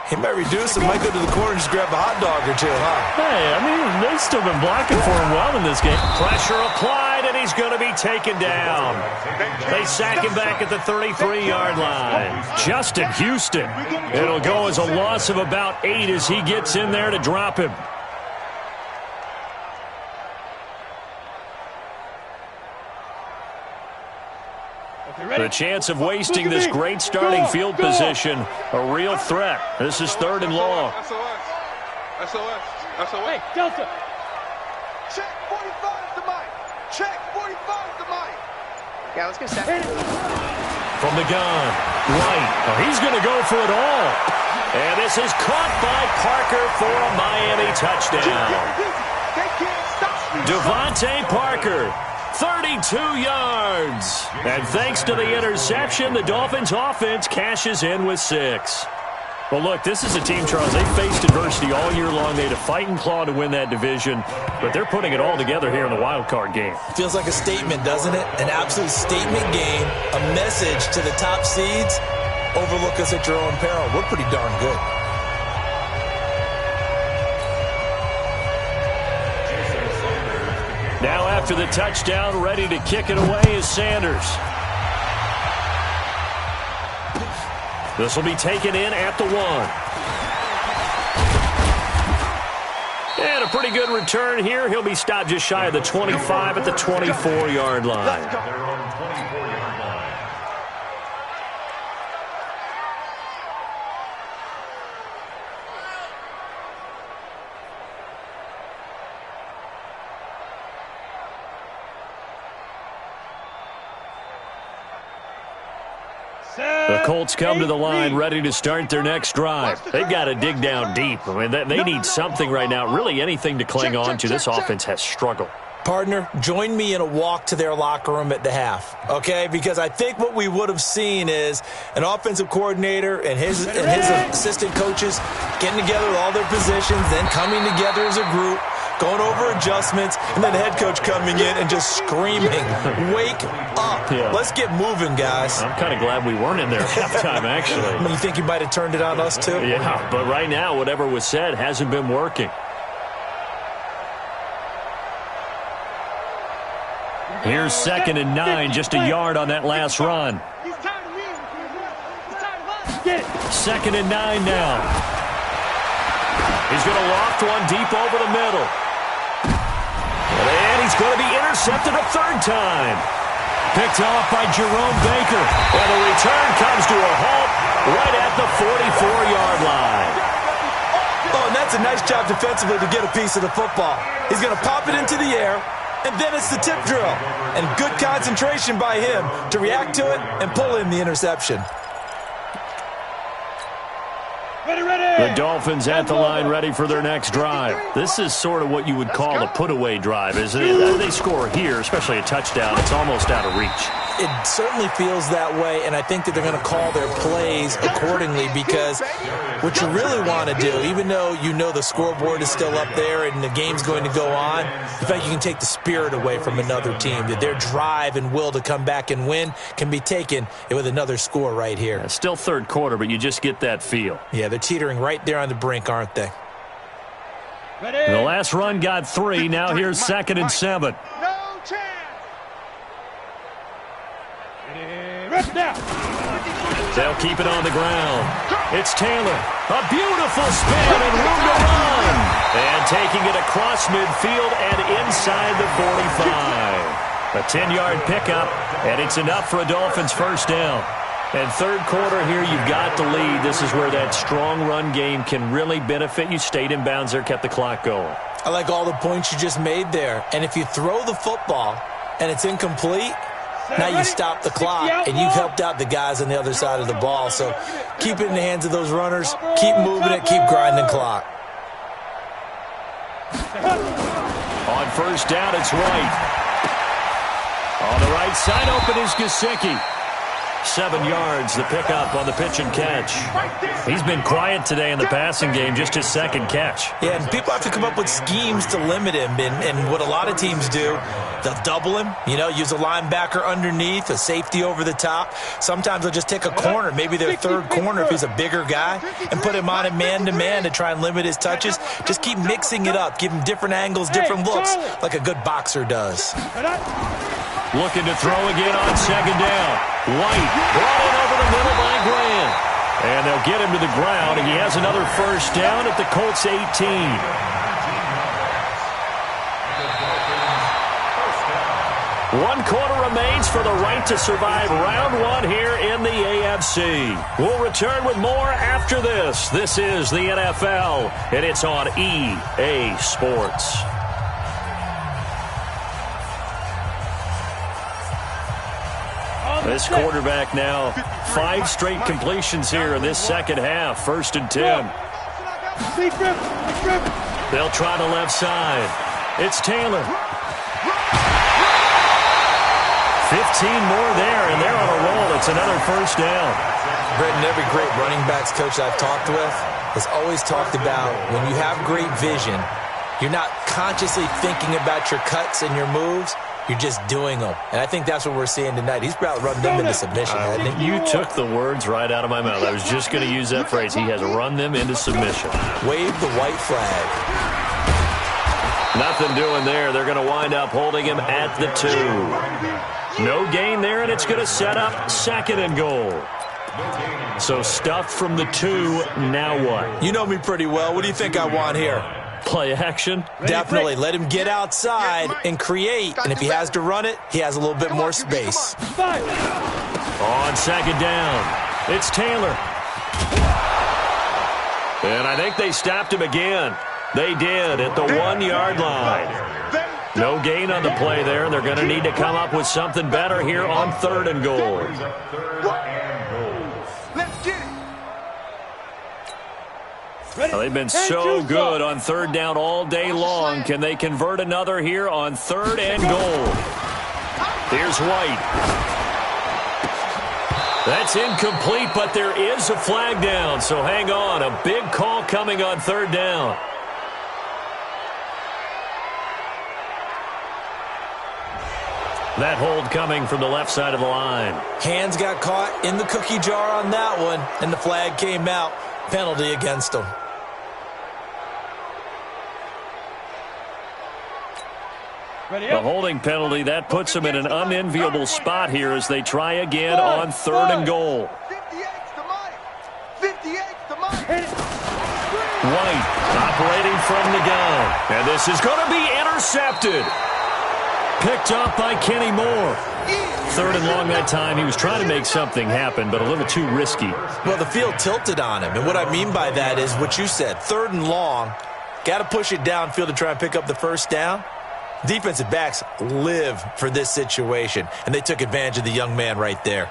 he might reduce him, might go to the corner and just grab a hot dog or two, huh? Hey, I mean, they've still been blocking for him well in this game. Pressure applied, and he's going to be taken down. They sack him back at the 33-yard line. Justin Houston. It'll go as a loss of about 8 as he gets in there to drop him. The chance of wasting this great starting field position, a real threat. This is 3rd and long. SOS. Hey, Delta. Check 45 to Mike. Check 45 to Mike. Yeah, let's get set. From the gun, White. Oh, he's going to go for it all. And this is caught by Parker for a Miami touchdown. They can't stop me. Devontae Parker. 32 yards. And thanks to the interception, the Dolphins offense cashes in with 6. Well, look, this is a team, Charles, they faced adversity all year long. They had to fight and claw to win that division, but they're putting it all together here in the wild card game. Feels like a statement, doesn't it? An absolute statement game, a message to the top seeds. Overlook us at your own peril. We're pretty darn good. Now after the touchdown, ready to kick it away is Sanders. This will be taken in at the 1. And a pretty good return here. He'll be stopped just shy of the 25 at the 24-yard line. The Colts come to the line ready to start their next drive. They've got to dig down deep. I mean, they need something right now, really anything to cling on to. This offense has struggled. Partner, join me in a walk to their locker room at the half, okay? Because I think what we would have seen is an offensive coordinator and his assistant coaches getting together with all their positions, then coming together as a group, going over adjustments, and then the head coach coming in and just screaming, wake up. Yeah. Let's get moving, guys. I'm kind of glad we weren't in there at halftime, actually. I mean, you think you might have turned it on us, too? Yeah, but right now, whatever was said hasn't been working. Here's 2nd and 9, just a yard on that last run. 2nd and 9 now. He's going to loft one deep over the middle. And he's going to be intercepted a 3rd time. Picked off by Jerome Baker. And the return comes to a halt right at the 44-yard line. Oh, and that's a nice job defensively to get a piece of the football. He's going to pop it into the air. And then it's the tip drill. And good concentration by him to react to it and pull in the interception. The Dolphins at the line ready for their next drive. This is sort of what you would call a put-away drive, isn't it? They score here, especially a touchdown. It's almost out of reach. It certainly feels that way, and I think that they're going to call their plays accordingly because what you really want to do, even though you know the scoreboard is still up there and the game's going to go on, the fact you can take the spirit away from another team, that their drive and will to come back and win can be taken with another score right here. It's still 3rd quarter, but you just get that feel. Yeah, they're teetering right there on the brink, aren't they? The last run got 3. Now here's 2nd and 7. No chance. They'll keep it on the ground. It's Taylor. A beautiful spin and room to run. And taking it across midfield and inside the 45. A 10-yard pickup, and it's enough for a Dolphins 1st down. And 3rd quarter here, you've got the lead. This is where that strong run game can really benefit you. Stayed in bounds there, kept the clock going. I like all the points you just made there. And if you throw the football, and it's incomplete, now you stop the clock, and you've helped out the guys on the other side of the ball. So keep it in the hands of those runners. Keep moving it. Keep grinding clock. On first down, it's White. On the right side, open is Gesicki. 7 yards, the pickup on the pitch and catch. He's been quiet today in the passing game, just his second catch. Yeah, and people have to come up with schemes to limit him. And what a lot of teams do, they'll double him, use a linebacker underneath, a safety over the top. Sometimes they'll just take a corner, maybe their third corner if he's a bigger guy, and put him on a man-to-man to try and limit his touches. Just keep mixing it up, give him different angles, different looks, like a good boxer does. Looking to throw again on second down. White brought in over the middle by Graham. And they'll get him to the ground. And he has another first down at the Colts 18. 1 quarter remains for the right to survive round 1 here in the AFC. We'll return with more after this. This is the NFL, and it's on EA Sports. This quarterback now, 5 straight completions here in this second half. 1st and 10. They'll try the left side. It's Taylor. 15 more there, and they're on a roll. It's another first down. Brenton, every great running backs coach I've talked with has always talked about when you have great vision, you're not consciously thinking about your cuts and your moves. You're just doing them. And I think that's what we're seeing tonight. He's probably run them into submission, hasn't he? You took the words right out of my mouth. I was just going to use that phrase. He has run them into submission. Wave the white flag. Nothing doing there. They're going to wind up holding him at the 2. No gain there, and it's going to set up 2nd and goal. So stuffed from the 2. Now what? You know me pretty well. What do you think I want here? Play action? Definitely. Let him get outside and create. And if he has to run it, he has a little bit more space. On second down, it's Taylor. And I think they stopped him again. They did at the 1-yard line. No gain on the play there. They're going to need to come up with something better here on 3rd and goal. Well, they've been so good on 3rd down all day long. Can they convert another here on 3rd and goal? Here's White. That's incomplete, but there is a flag down, so hang on. A big call coming on 3rd down. That hold coming from the left side of the line. Hands got caught in the cookie jar on that one, and the flag came out. Penalty against them. The holding penalty, that puts them in an unenviable spot here as they try again on 3rd and goal. White operating from the gun. And this is going to be intercepted. Picked up by Kenny Moore. 3rd and long that time. He was trying to make something happen, but a little too risky. Well, the field tilted on him. And what I mean by that is what you said. 3rd and long. Got to push it downfield to try and pick up the first down. Defensive backs live for this situation, and they took advantage of the young man right there.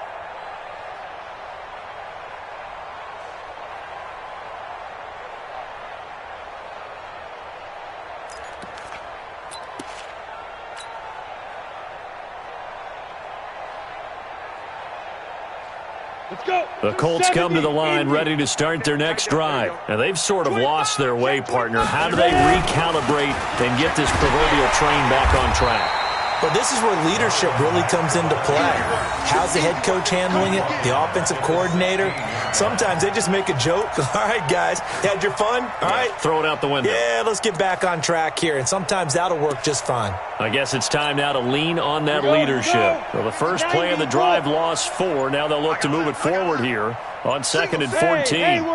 The Colts come to the line ready to start their next drive. Now, they've sort of lost their way, partner. How do they recalibrate and get this proverbial train back on track? But this is where leadership really comes into play. How's the head coach handling it? The offensive coordinator? Sometimes they just make a joke. All right, guys, you had your fun? All right. Throw it out the window. Yeah, let's get back on track here. And sometimes that'll work just fine. I guess it's time now to lean on that leadership. Well, the first play of the drive lost 4. Now they'll look to move it forward here on 2nd and 14.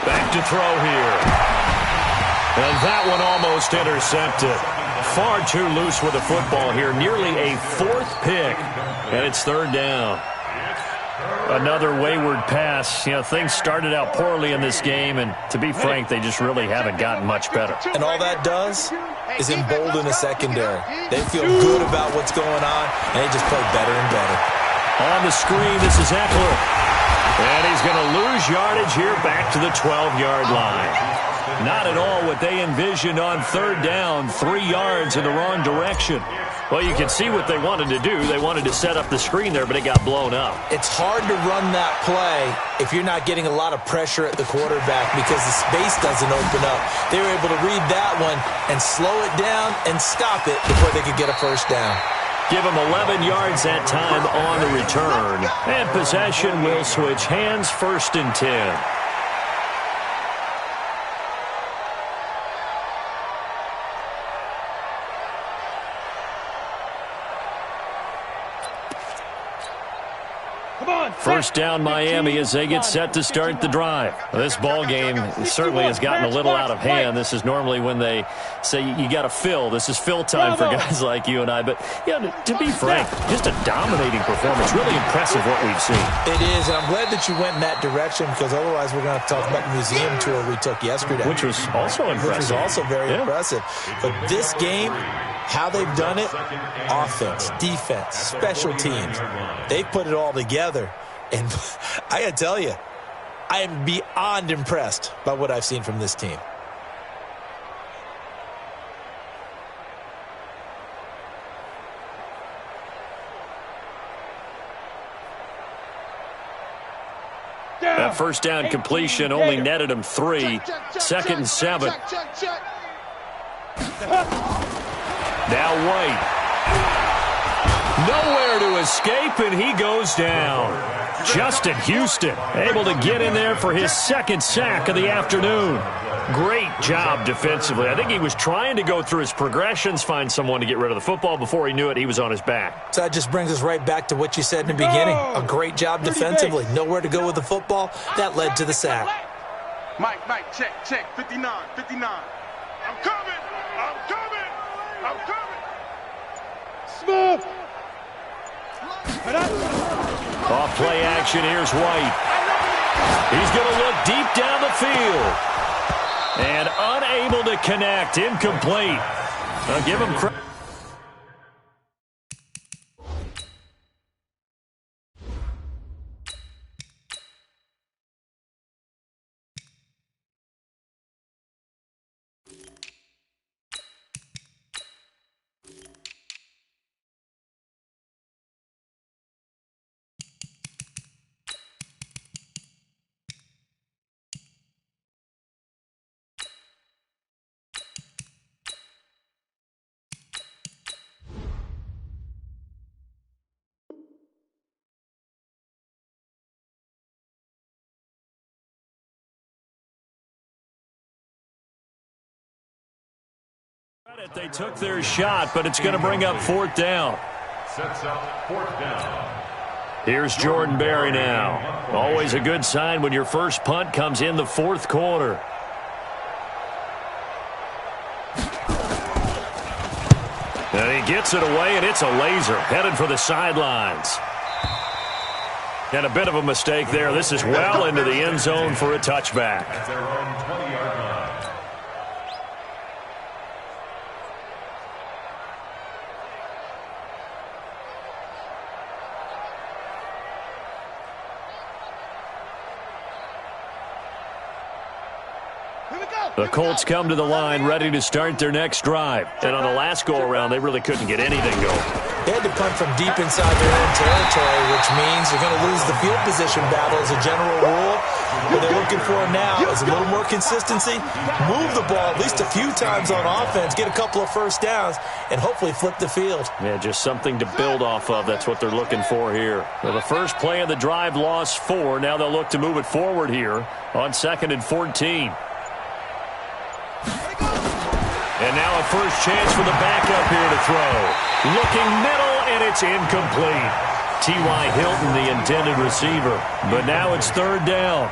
Back to throw here. And that one almost intercepted. Far too loose with the football here. Nearly a 4th pick. And it's 3rd down. Another wayward pass. You know, things started out poorly in this game, and to be frank, they just really haven't gotten much better. And all that does is embolden the secondary. They feel good about what's going on, and they just play better and better. On the screen, this is Eckler. And he's going to lose yardage here back to the 12-yard line. Not at all what they envisioned on third down, 3 yards in the wrong direction. Well, you can see what they wanted to do. They wanted to set up the screen there, but it got blown up. It's hard to run that play if you're not getting a lot of pressure at the quarterback because the space doesn't open up. They were able to read that one and slow it down and stop it before they could get a first down. Give them 11 yards that time on the return. And possession will switch hands, 1st and 10. First down Miami as they get set to start the drive. This ball game certainly has gotten a little out of hand. This is normally when they say you got to fill. This is fill time for guys like you and I. But, yeah, to be frank, just a dominating performance. Really impressive what we've seen. It is, and I'm glad that you went in that direction because otherwise we're going to have to talk about the museum tour we took yesterday. Which was also impressive. Which was also very impressive. But this game, how they've done it, offense, defense, special teams, they've put it all together. And I got to tell you, I am beyond impressed by what I've seen from this team. That first down completion only netted him 3. 2nd and 7. Now White. Nowhere to escape, and he goes down. Justin Houston able to get in there for his 2nd sack of the afternoon. Great job defensively. I think he was trying to go through his progressions, find someone to get rid of the football. Before he knew it, he was on his back. So that just brings us right back to what you said in the beginning. A great job defensively. Nowhere to go with the football. That led to the sack. Mike, check, 59. I'm coming. Smooth. Off play action, here's White. He's going to look deep down the field. And unable to connect, incomplete. I'll give him credit. They took their shot, but it's going to bring up 4th down. Sets up 4th down. Here's Jordan Berry now. Always a good sign when your first punt comes in the 4th quarter. And he gets it away, and it's a laser headed for the sidelines. And a bit of a mistake there. This is well into the end zone for a touchback. At their own 20-yard line. The Colts come to the line ready to start their next drive. And on the last go-around, they really couldn't get anything going. They had to punt from deep inside their own territory, which means they're going to lose the field position battle as a general rule. What they're looking for now is a little more consistency, move the ball at least a few times on offense, get a couple of first downs, and hopefully flip the field. Yeah, just something to build off of. That's what they're looking for here. Well, the first play of the drive lost 4. Now they'll look to move it forward here on 2nd and 14. And now a first chance for the backup here to throw. Looking middle, and it's incomplete. T.Y. Hilton, the intended receiver. But now it's 3rd down.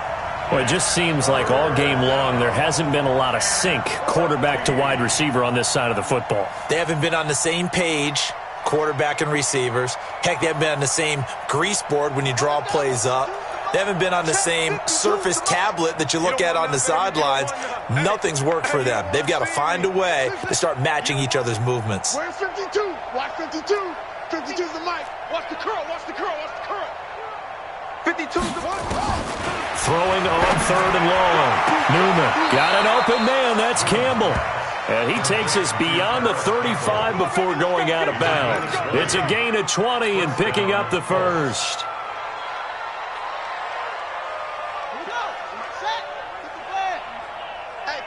Well, it just seems like all game long there hasn't been a lot of sync quarterback to wide receiver on this side of the football. They haven't been on the same page quarterback and receivers. Heck, they haven't been on the same grease board when you draw plays up. They haven't been on the same Surface tablet that you look at on the sidelines. Nothing's worked for them. They've got to find a way to start matching each other's movements. Where's 52? Watch 52. 52 is the mic. Watch the curl. Watch the curl. Watch the curl. 52 is the one. Throwing on 3rd and long. Newman got an open man. That's Campbell. And he takes us beyond the 35 before going out of bounds. It's a gain of 20 and picking up the first.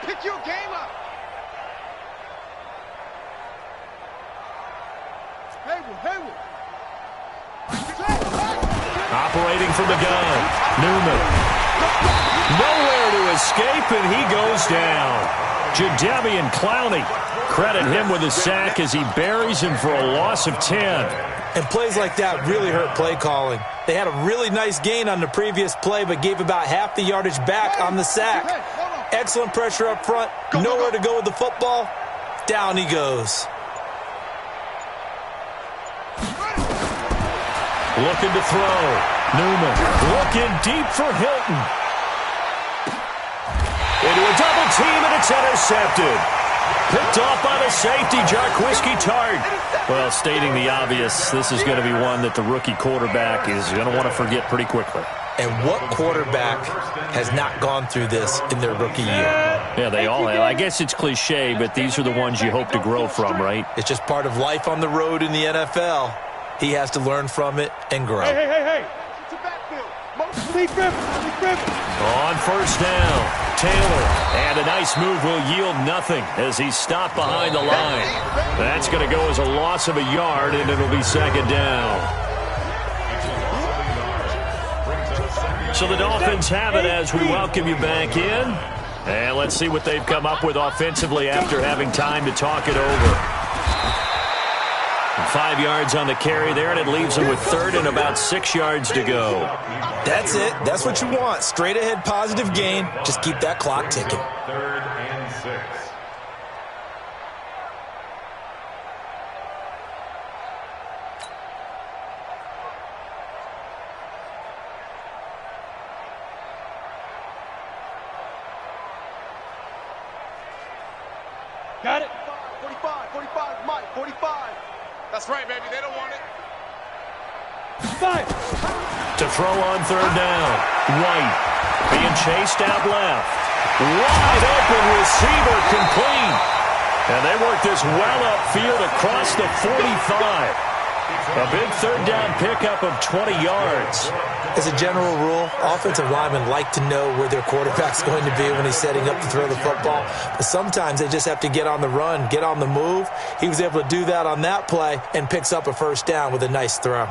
Pick your game up. Hayward. Operating from the gun. Newman. Nowhere to escape, and he goes down. Jadeveon Clowney. Credit him with a sack as he buries him for a loss of 10. And plays like that really hurt play calling. They had a really nice gain on the previous play, but gave about half the yardage back on the sack. Excellent pressure up front. Nowhere to go with the football. Down he goes. Looking to throw. Newman looking deep for Hilton. Into a double team, and it's intercepted. Picked off by the safety, Jarquiski Tart. Well, stating the obvious, this is going to be one that the rookie quarterback is going to want to forget pretty quickly. And what quarterback has not gone through this in their rookie year? Yeah, they all have. I guess it's cliche, but these are the ones you hope to grow from, right? It's just part of life on the road in the NFL. He has to learn from it and grow. Hey. On 1st down, Taylor. And a nice move will yield nothing as he's stopped behind the line. That's going to go as a loss of a yard, and it'll be 2nd down. So the Dolphins have it as we welcome you back in. And let's see what they've come up with offensively after having time to talk it over. 5 yards on the carry there, and it leaves them with 3rd and about 6 yards to go. That's it. That's what you want. Straight ahead positive gain. Just keep that clock ticking. 3rd and 6. Got it. 45, Mike, 45. That's right, baby. They don't want it. 5. To throw on 3rd down. White being chased out left. Wide open receiver complete. And they work this well upfield across the 45. A big 3rd down pickup of 20 yards. As a general rule, offensive linemen like to know where their quarterback's going to be when he's setting up to throw the football. But sometimes they just have to get on the run, get on the move. He was able to do that on that play and picks up a 1st down with a nice throw.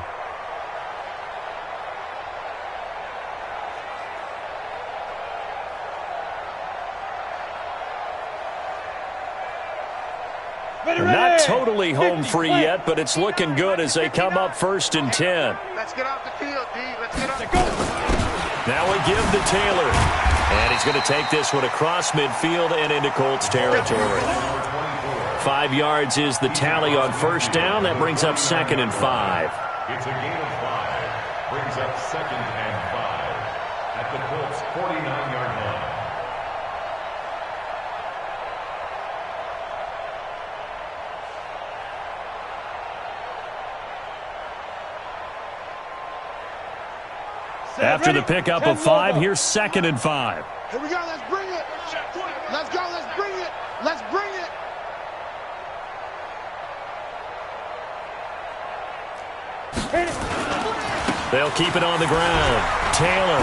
Not totally home free yet, but it's looking good as they come up 1st and 10. Let's get off the field, D. Let's get off the field. Now we give to Taylor. And he's going to take this one across midfield and into Colts territory. 5 yards is the tally on 1st down. That brings up 2nd and 5. It's a gain of 5. Brings up 2nd and 5 at the Colts 49-yard line. After the pickup of 5, here's 2nd and 5. Here we go. Let's bring it. Let's go. Let's bring it. Let's bring it. They'll keep it on the ground. Taylor.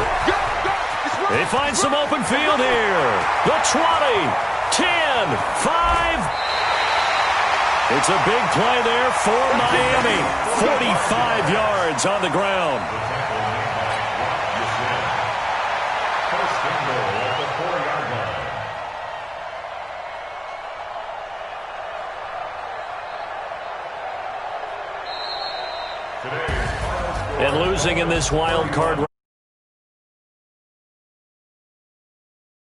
They find some open field here. The 20, 10, 5. It's a big play there for Miami. 45 yards on the ground. First and goal at the 4-yard line. And losing in this wild card